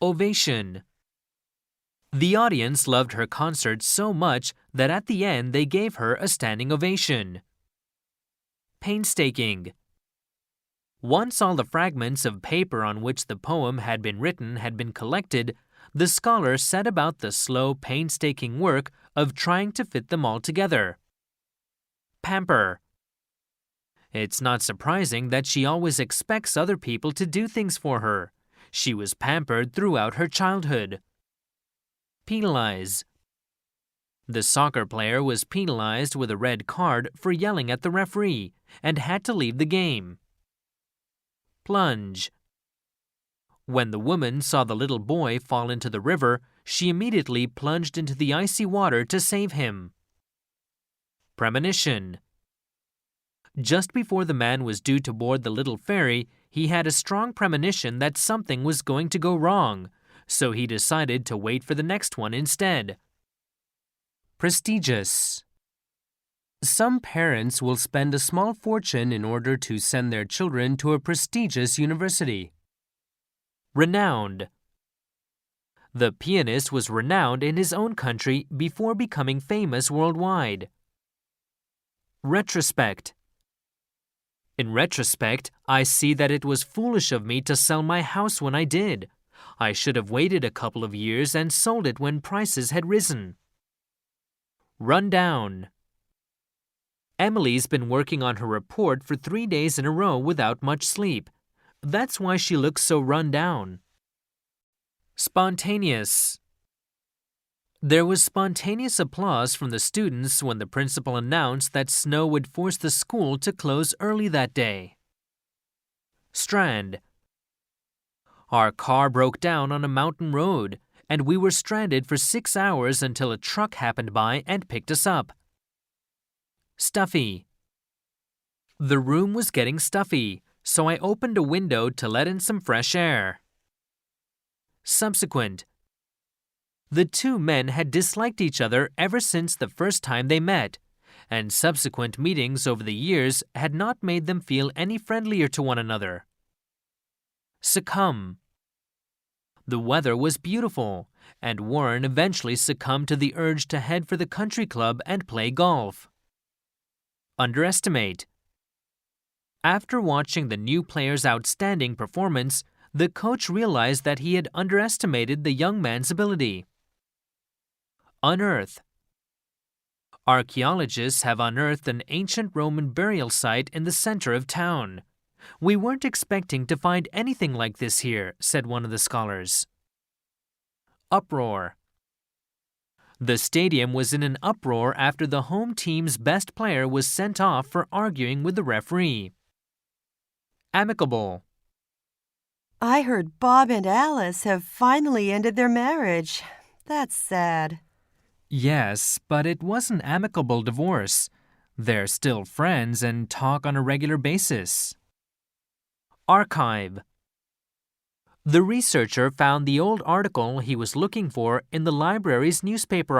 ovation. The audience loved her concert so much that at the end they gave her a standing ovation. Painstaking. Once all the fragments of paper on which the poem had been written had been collected, the scholar set about the slow, painstaking work of trying to fit them all together. Pamper. It's not surprising that she always expects other people to do things for her. She was pampered throughout her childhood. Penalize. The soccer player was penalized with a red card for yelling at the referee and had to leave the game. Plunge. When the woman saw the little boy fall into the river, she immediately plunged into the icy water to save him. Premonition. Just before the man was due to board the little ferry, he had a strong premonition that something was going to go wrong, so he decided to wait for the next one instead. Prestigious. Some parents will spend a small fortune in order to send their children to a prestigious university. Renowned. The pianist was renowned in his own country before becoming famous worldwide. Retrospect. In retrospect, I see that it was foolish of me to sell my house when I did. I should have waited a couple of years and sold it when prices had risen. Run down. Emily's been working on her report for 3 days in a row without much sleep. That's why she looks so run down. Spontaneous. There was spontaneous applause from the students when the principal announced that snow would force the school to close early that day. Strand. Our car broke down on a mountain road, and we were stranded for 6 hours until a truck happened by and picked us up. Stuffy. The room was getting stuffy, so I opened a window to let in some fresh air. Subsequent. The two men had disliked each other ever since the first time they met, and subsequent meetings over the years had not made them feel any friendlier to one another. Succumb. The weather was beautiful, and Warren eventually succumbed to the urge to head for the country club and play golf. Underestimate. After watching the new player's outstanding performance, the coach realized that he had underestimated the young man's ability. Unearth. Archaeologists have unearthed an ancient Roman burial site in the center of town. We weren't expecting to find anything like this here, said one of the scholars. Uproar. The stadium was in an uproar after the home team's best player was sent off for arguing with the referee. Amicable. I heard Bob and Alice have finally ended their marriage. That's sad. Yes, but it was an amicable divorce. They're still friends and talk on a regular basis. Archive. The researcher found the old article he was looking for in the library's newspaper